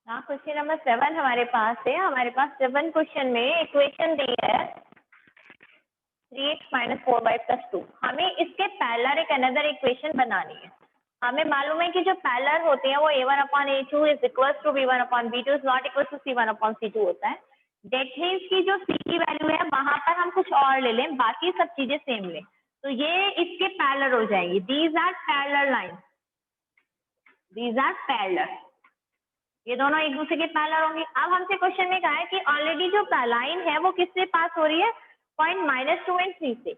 हाँ, question number 7 हमारे पास है। हमारे पास 7 क्वेश्चन में इक्वेशन दी है 3x - 4y + 2। हमें इसके पैरेलल एक अनदर इक्वेशन बनानी है। हमें मालूम है कि जो पैरेलल होते हैं वो a1/a2 is equal to b1/b2 is not equal to c1/c2 होता है। दैट मीन्स की जो c की वैल्यू है वहां पर हम कुछ और ले लें, बाकी सब चीजें सेम लें, तो ये इसके पैरेलल हो जाएंगी। These are parallel line, these are parallel, ये दोनों एक दूसरे के पैरेलल होंगी। अब हमसे क्वेश्चन में कहा है कि ऑलरेडी जो लाइन है वो किससे पास हो रही है, पॉइंट -2 और 3 से।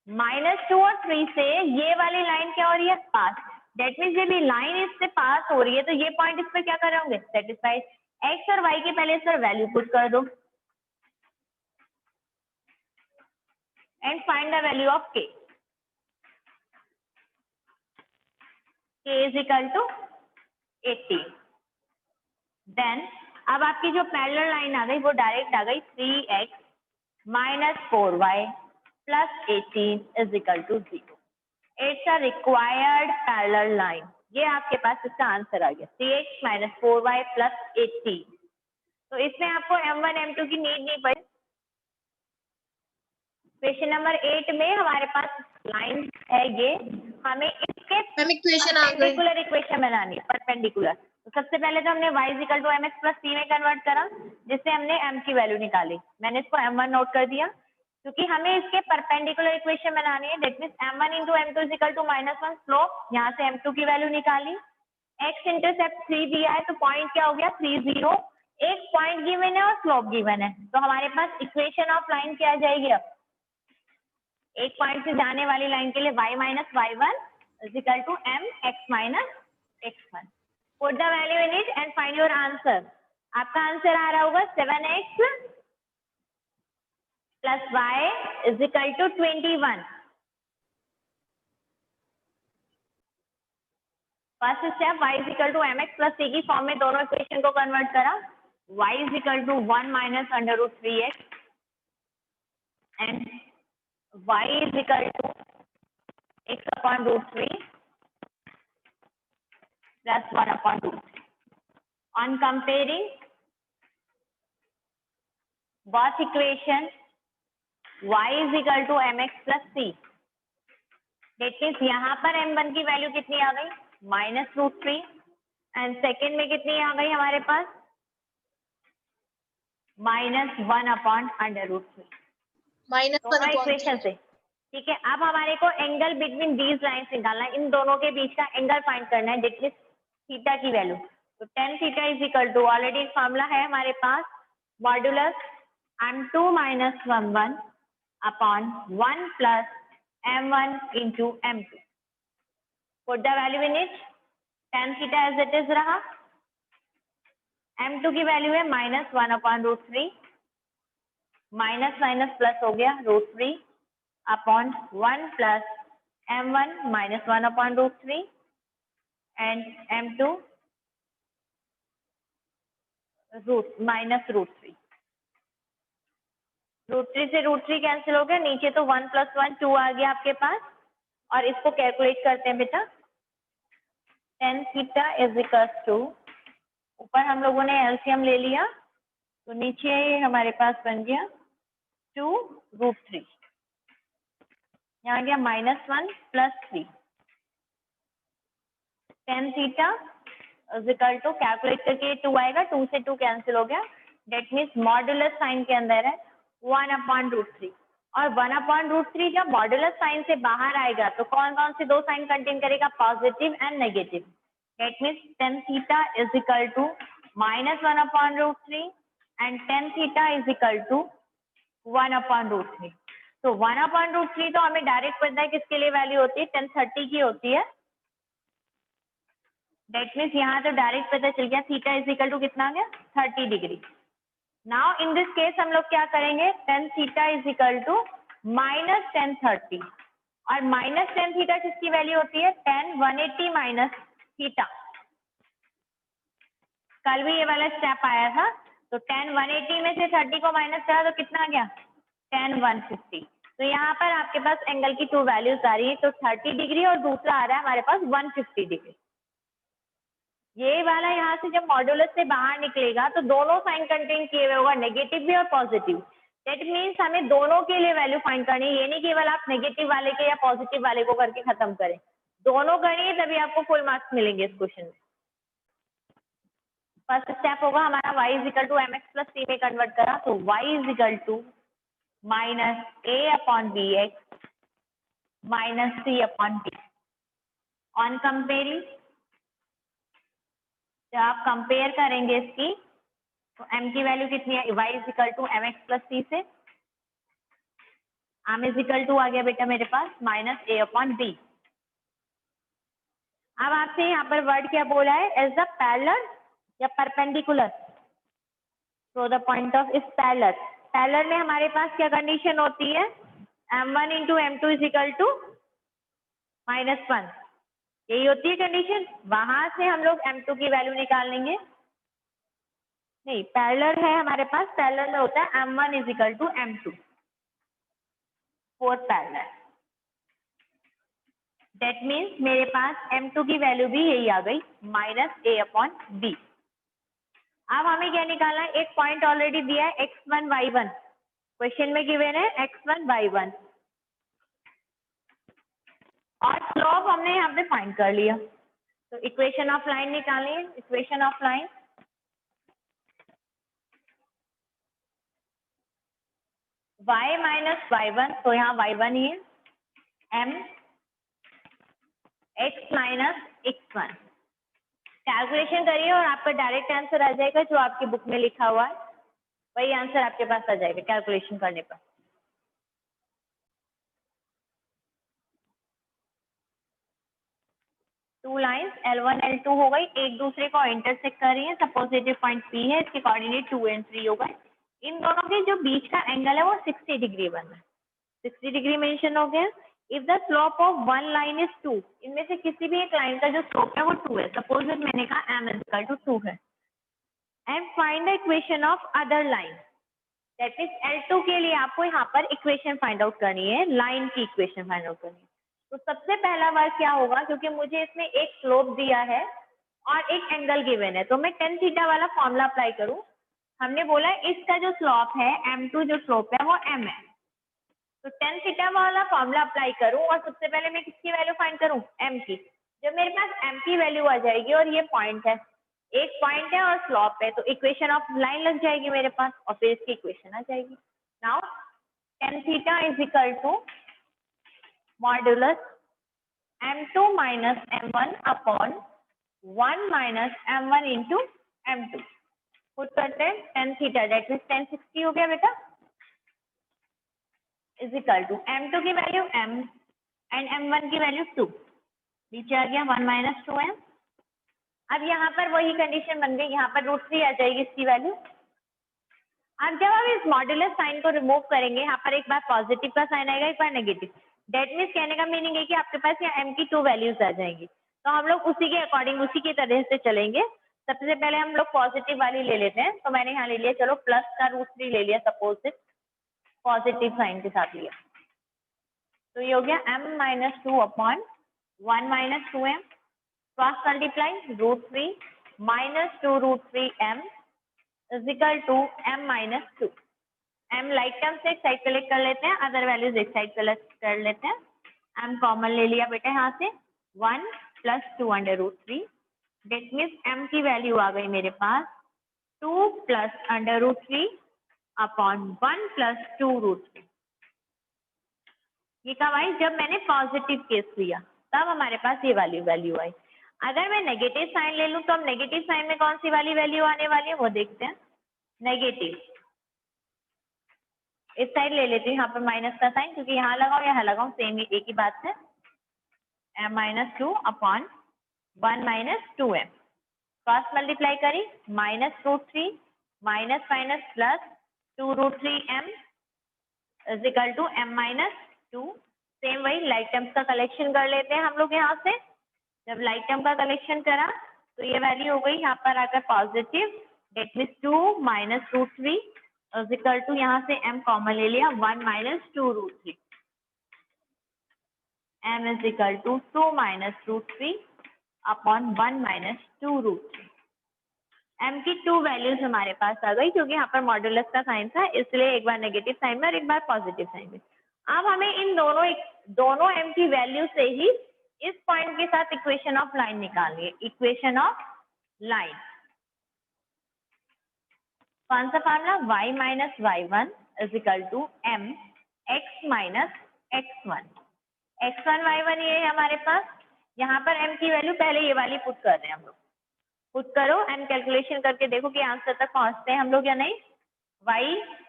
-2 और 3 से ये वाली लाइन क्या हो रही है, पास। दैट मीन्स जब ये लाइन इससे पास हो रही है तो ये पॉइंट इस पर क्या कर रहे होंगे, सेटिस्फाइड। एक्स और वाई के पहले इस पर वैल्यू पुट कर दो and find the value of k। k is equal to 80। Then अब आपकी जो पैरेलल लाइन आ गई वो डायरेक्ट आ गई 3x - 4y + 18 is equal to 0। It's a required parallel line. ये आपके पास इसका आंसर आ गया, 3x - 4y + 18। तो इसमें आपको m1 m2 की नीड नहीं पड़ी। क्वेश्चन नंबर 8 में हमारे पास लाइन है ये, हमें इसके इक्वेशन आ गई। परपेंडिकुलर इक्वेशन बनानी है, परपेंडिकुलर। तो सबसे पहले तो हमने y = mx + c में कन्वर्ट करा, जिससे हमने m की वैल्यू निकाली। मैंने इसको m1 नोट कर दिया, क्योंकि हमें इसके परपेंडिकुलर इक्वेशन बनानी है। That means m1 × m2 = -1 slope, यहाँ से m2 की वैल्यू निकाली। x इंटरसेप्ट 3 दिया है तो पॉइंट क्या हो गया, 30। एक पॉइंट गिवन है और स्लोप गिवन है, तो हमारे पास इक्वेशन ऑफ लाइन क्या आ जाएगी। अब एक पॉइंट से जाने वाली लाइन के लिए y - y1 = mx - x1। Put the value in it and find your answer. आपका आंसर आ रहा होगा 7x + y = 21। First step, y = mx + c की फॉर्म में दोनों इक्वेशन को कन्वर्ट करा। y = 1 - √3x and y = x/√3 + 1/√3। On comparing both equation, y = mx + c। देखिए यहाँ पर m1 की वैल्यू कितनी आ गई, -√3, एंड सेकेंड में कितनी आ गई हमारे पास, -1/√3। दोनों इक्वेशन से, ठीक है। अब हमारे को एंगल बिटवीन दीज लाइंस निकालना है, इन दोनों के बीच का एंगल फाइंड करना है, जिसमें थीटा की वैल्यू। तो tan θ = ऑलरेडी एक फॉर्मूला है हमारे पास, modulus m2 - 11 upon 1 + m1 × m2। Put the value in it, tan θ as it is रहा, m2 की वैल्यू है -1/√3, माइनस माइनस प्लस हो गया √3 अपॉन 1 + m1 - 1/√3 एंड m2 -√3। √3 से √3 कैंसिल हो गया, नीचे तो 1 + 1 2 आ गया आपके पास। और इसको कैलकुलेट करते हैं बेटा। tan θ = ऊपर हम लोगों ने एलसीएम ले लिया, तो नीचे हमारे पास बन गया 2√3, यहाँ गया -1 + 3। tan θ = कैलकुलेट करके 2 आएगा, 2 से 2 कैंसिल हो गया। डेट मीन्स मॉड्यूलस साइन के अंदर है 1/√3, और 1/√3 जब मॉड्यूलस साइन से बाहर आएगा तो कौन कौन से दो साइन कंटेन करेगा, positive and negative. That means tan θ = -1/√3 and tan θ = 1/√3। तो 1/√3 तो हमें डायरेक्ट पता है किसके लिए वैल्यू होती है, tan 30 की होती है। डेट मीन्स यहाँ तो डायरेक्ट पता चल गया, थीटा = कितना आ गया, 30 degree. Now in this case हम लोग क्या करेंगे, tan θ = -tan 30, और -tan θ किसकी वैल्यू होती है, tan 180 - θ। कल भी ये वाला स्टेप आया था, तो tan 180 में से 30 को माइनस करा तो कितना आ गया, tan 150। तो यहाँ पर आपके पास एंगल की 2 वैल्यूज आ रही है, तो 30 डिग्री और दूसरा आ रहा है हमारे पास 150 डिग्री। ये वाला यहाँ से जब मॉड्यूलस से बाहर निकलेगा तो दोनों साइन कंटेन किए हुए होगा, नेगेटिव भी और पॉजिटिव। दैट मीन्स हमें दोनों के लिए वैल्यू फाइंड करनी है, ये नहीं केवल आप नेगेटिव वाले के या पॉजिटिव वाले को करके खत्म करें, दोनों करनी है तभी आपको फुल मार्क्स मिलेंगे इस क्वेश्चन में। फर्स्ट स्टेप होगा हमारा y is equal to mx plus c में कन्वर्ट करा, तो y is equal to minus a upon b x minus c upon d. On comparing, जब आप कंपेयर करेंगे इसकी तो m की वैल्यू कितनी है, y is equal to mx plus c से, m इज इक्वल टू आ गया बेटा मेरे पास माइनस a अपॉन b। अब आपसे यहाँ पर वर्ड क्या बोला है, एज द पैरेलल या perpendicular, so the point of is parallel. Parallel में हमारे पास क्या कंडीशन होती है, m1 into m2 is equal to -1, यही होती है कंडीशन। वहां से हम लोग m2 की वैल्यू निकाल लेंगे। नहीं, पैरेलल है हमारे पास, पैरेलल में होता है m1 is equal to m2 for parallel. That means मेरे पास m2 की वैल्यू भी यही आ गई माइनस a अपॉन b। अब हमें क्या निकालना है, एक पॉइंट ऑलरेडी दिया है x1 y1, क्वेश्चन में गिवन है x1 y1, और स्लोप हमने यहाँ पे फाइंड कर लिया। तो इक्वेशन ऑफ लाइन निकालें, equation of line y minus y1, तो यहाँ y1 ही है, m x minus x1। Calculation करिए और आपका डायरेक्ट आंसर आ जाएगा, जो आपकी बुक में लिखा हुआ है वही आंसर आपके पास आ जाएगा कैलकुलेशन करने पर। टू लाइंस L1 L2 हो गई, एक दूसरे को इंटरसेक्ट कर रही है, सपोजिटिव पॉइंट P है, इसके कोऑर्डिनेट 2 and 3 हो गए। इन दोनों के जो बीच का एंगल है वो 60 डिग्री बन रहा है, 60 डिग्री मेंशन हो गया। If the slope of one line is 2, इनमें से किसी भी एक लाइन का जो स्लोप है वो 2 है, सपोज मैंने कहा m इज इक्वल टू 2 है, and find the equation of other line. That means L2 के लिए आपको यहाँ पर इक्वेशन फाइंड आउट करनी है, लाइन की इक्वेशन फाइंड आउट करनी है। तो सबसे पहला वर्क क्या होगा, क्योंकि मुझे इसमें एक स्लोप दिया है और एक एंगल गिवन है, तो मैं टेन थीटा वाला फॉर्मूला अप्लाई करूं। हमने बोला इसका जो स्लोप है m2, जो स्लोप है वो m है, तो टेन थीटा वाला फॉर्मूला अप्लाई करूं और सबसे पहले मैं किसकी वैल्यू फाइंड करूं, m की। जब मेरे पास m की वैल्यू आ जाएगी और ये पॉइंट है, एक पॉइंट है और स्लोप है, तो इक्वेशन ऑफ लाइन लग जाएगी मेरे पास और फिर इसकी इक्वेशन आ जाएगी। Now tan theta is equal to modulus m2 minus m1 upon 1 minus m1 into m2। Put करते हैं टेन थीटा, दैट मीन्स 1060 हो गया बेटा, इज इक्वल टू m2 की वैल्यू m एंड m1 की वैल्यू 2, नीचे आ गया 1 माइनस 2m। अब यहाँ पर वही कंडीशन बन गई, यहाँ पर √3 आ जाएगी इसकी वैल्यू। अब जब आप इस मॉड्यूलस साइन को रिमूव करेंगे, यहाँ पर एक बार पॉजिटिव का साइन आएगा, एक बार नेगेटिव। दैट मीन्स कहने का मीनिंग है कि आपके पास यहाँ m की 2 वैल्यूज आ जाएंगी, तो हम लोग उसी के अकॉर्डिंग, उसी की तरह से चलेंगे। सबसे पहले हम लोग पॉजिटिव वाली ले लेते हैं, तो मैंने यहाँ ले लिया, चलो प्लस का √3 ले लिया, सपोज से पॉजिटिव साइन के साथ लिया, तो ये हो गया m minus 2 upon 1 minus 2m, cross multiply √3 minus 2 √3m is equal to m minus 2। m like term से एक साइड कलेक्ट कर लेते हैं, अदर वैल्यूज एक साइड कलेक्ट कर लेते हैं। m कॉमन ले लिया बेटा यहाँ से, 1 प्लस 2 √3, दैट मीन्स m की वैल्यू आ गई मेरे पास 2 प्लस √3 अपॉन 1 प्लस 2 √3। ये कब आई, जब मैंने पॉजिटिव केस लिया तब हमारे पास ये वैल्यू आई। अगर मैं नेगेटिव साइन ले लूं तो हम नेगेटिव साइन में कौन सी वाली वैल्यू आने वाली है वो देखते हैं। नेगेटिव, इस साइड ले लेती हूँ, यहाँ पर माइनस का साइन, क्योंकि यहाँ लगाओ यहाँ लगाओ सेम ही, एक ही बात है। m minus 2 upon 1 minus 2m, cross multiply करी, minus √3 minus minus plus 2 √3m is equal to m minus 2। Same वही लाइक टर्म्स का कलेक्शन कर लेते हैं हम लोग यहाँ से। जब लाइक टर्म का कलेक्शन करा तो ये वैल्यू हो गई यहाँ पर आकर positive, that means 2 minus √3 is equal to, यहाँ से m कॉमन ले लिया, 1 minus 2 √3, m is equal to 2 minus √3 upon 1 minus 2 root 3। m की 2 वैल्यूज हमारे पास आ गई, क्योंकि यहाँ पर मॉड्यूलस का साइन था, इसलिए एक बार नेगेटिव साइन में और एक बार पॉजिटिव साइन में। अब हमें इन दोनों m की वैल्यू से ही इस पॉइंट के साथ इक्वेशन ऑफ लाइन निकालनी है। इक्वेशन ऑफ लाइन कौन सा formula, y minus y1 is equal to m x minus x1। x1 y1 ये है हमारे पास। यहाँ पर m की वैल्यू पहले ये वाली पुट कर रहे हैं हम लोग। पुट करो एंड कैलकुलेशन करके देखो कि आंसर तक पहुंचते हैं हम लोग या नहीं। y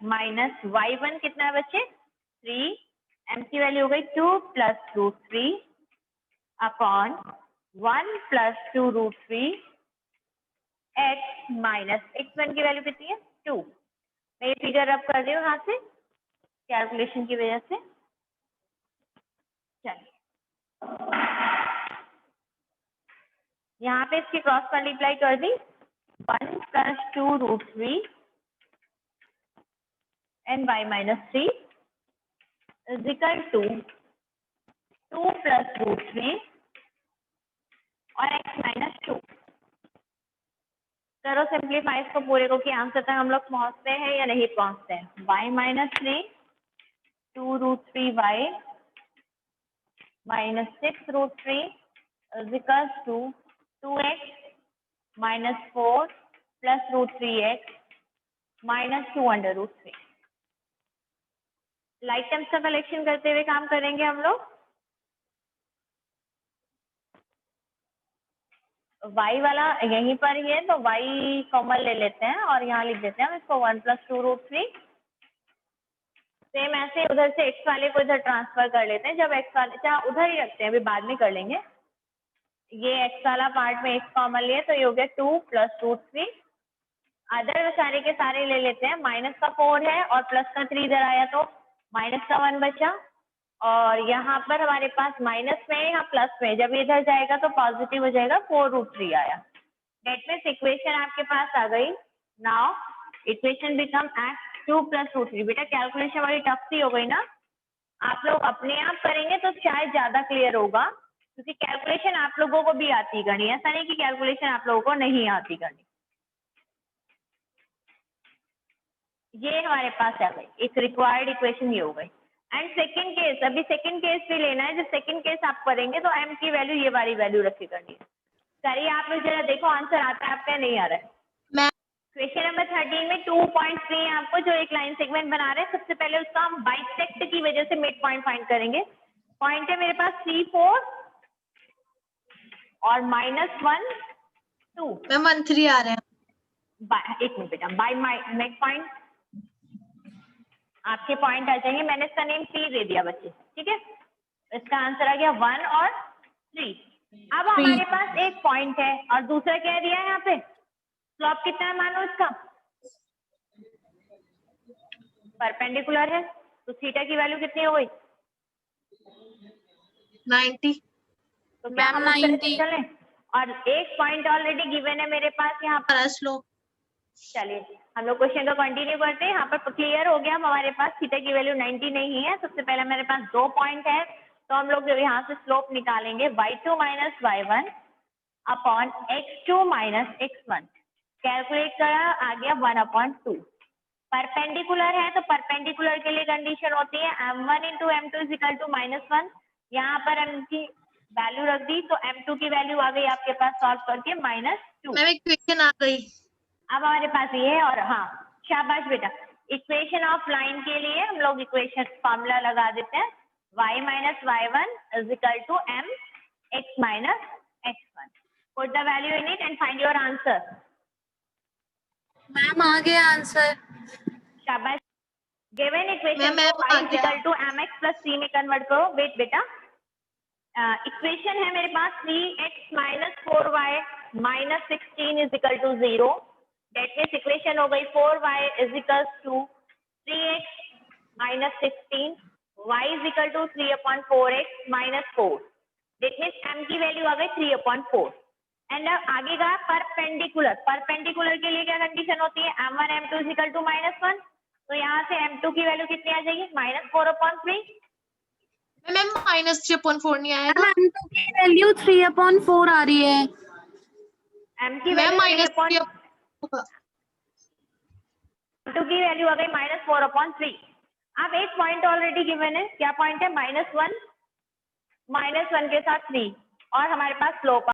माइनस y1 कितना है बच्चे, 3। m की वैल्यू हो गई 2 plus root 3 upon 1 plus 2 root 3 x minus x1 की वैल्यू कितनी है, 2। मैं ये फिगर रब कर रही हूँ यहाँ से कैलकुलेशन की वजह से। चलिए यहाँ पे इसकी क्रॉस मल्टीप्लाई कर दी, 1 plus 2 root 3 and y minus 3 is equal to 2 plus root 3 और x माइनस 2। करो सिंप्लीफाई इसको पूरे को कि आंसर तक हम लोग पहुंचते हैं या नहीं पहुंचते हैं। y minus 3 2 root 3 y minus 6 root 3 is equal to 2x minus 4 plus root 3x minus 2 under root 3। Like terms का कलेक्शन करते हुए काम करेंगे हम लोग। y वाला यहीं पर ही है तो y कॉमन ले लेते हैं और यहाँ लिख देते हैं हम इसको 1 प्लस 2 रूट 3। सेम ऐसे उधर से x वाले को इधर ट्रांसफर कर लेते हैं। जब x वाले चाहे उधर ही रखते हैं, अभी बाद में कर लेंगे। ये x वाला पार्ट में x कॉमन लिए तो ये हो गया 2 प्लस रूट 3। अदर सारे के सारे ले लेते हैं। माइनस का 4 है और प्लस का 3 इधर आया तो माइनस का 1 बचा, और यहाँ पर हमारे पास माइनस में है, यहाँ प्लस में, जब इधर जाएगा तो पॉजिटिव हो जाएगा, 4 रूट 3 आया। दैट मीन्स इक्वेशन आपके पास आ गई। Now equation become x 2 plus root 3। बेटा कैलकुलेशन वाली टफ सी हो गई ना, आप लोग अपने आप करेंगे तो शायद ज्यादा क्लियर होगा, क्योंकि कैलकुलेशन आप लोगों को भी आती करनी, ऐसा नहीं कि कैलकुलेशन आप लोगों को नहीं आती करनी। ये हमारे पास आ गई, एक रिक्वायर्ड इक्वेशन ये हो गई। एंड सेकंड केस, अभी सेकंड केस भी लेना है। जब सेकंड केस आप करेंगे तो m की वैल्यू ये वाली वैल्यू रखी करनी है। करिए आप लोग जरा देखो आंसर आता है आपका नहीं आ रहा है। क्वेश्चन नंबर 13 में 2.3 है आपको, जो एक लाइन सेगमेंट बना रहे हैं। सबसे पहले उसका हम बाइसेक्ट की वजह से मिड पॉइंट फाइंड करेंगे। पॉइंट है मेरे पास 3 4 और -1 2। मैम 1 3 आ रहे हैं। एक मिनट बेटा, बाय मिड पॉइंट आपके पॉइंट आ जाएंगे। मैंने इसका नेम P दे दिया बच्चे, ठीक है। इसका आंसर आ गया 1 और 3। अब हमारे पास एक पॉइंट है और दूसरा क्या दिया है यहाँ पे, स्लोप कितना है मानो इसका, परपेंडिकुलर है, तो थीटा की वैल्यू कितनी हो गई, 90। तो क्या हम उस तरह से चलें। और एक पॉइंट ऑलरेडी गिवन है मेरे पास यहाँ पर स्लोप। चलिए हम लोग क्वेश्चन को कंटिन्यू करते हैं। यहाँ पर क्लियर हो गया हमारे पास थीटा की वैल्यू 90 नहीं है। सबसे पहले मेरे पास 2 पॉइंट है, तो हम लोग यहाँ से स्लोप निकालेंगे y2 minus y1 upon x2 minus x1। Calculate करा, आ गया 1/2। परपेंडिकुलर है तो परपेंडिकुलर के लिए कंडीशन होती है m1 into m2 is equal to -1। यहाँ पर m की वैल्यू रख दी तो m2 की वैल्यू आ गई आपके पास सॉल्व करके -2। मैम इक्वेशन आ गई। अब हमारे पास ये है, और हाँ शाबाश बेटा, इक्वेशन ऑफ लाइन के लिए हम लोग इक्वेशन फॉर्मूला लगा देते हैं। y minus y1 is equal to m x minus x1। Put the value in it and find your answer. Ma'am आ गया आंसर। शाबाश। गिवन इक्वेशन मैम को y is equal to mx plus 3 में convert करो। Wait बेटा, equation है मेरे पास 3x minus 4y minus 16 is equal to 0। That means equation हो गई 4y is equal to 3x minus 16, y is equal to 3/4x minus 4। That means m की value आ गई 3/4। एंड आगे का परपेंडिकुलर, परपेंडिकुलर के लिए क्या कंडीशन होती है, m1 m2 is equal to -1। तो यहाँ से m2 की वैल्यू कितनी आ जाएगी, -4/3। मैम -3/4 नहीं आएगा। M2 की वैल्यू 3/4 आ रही है। m की मैम वैल्यू -3 m2 की वैल्यू आ गई -4/3। अब एक पॉइंट ऑलरेडी गिवन है, क्या पॉइंट है? -1 के साथ 3 और हमारे पास स्लोप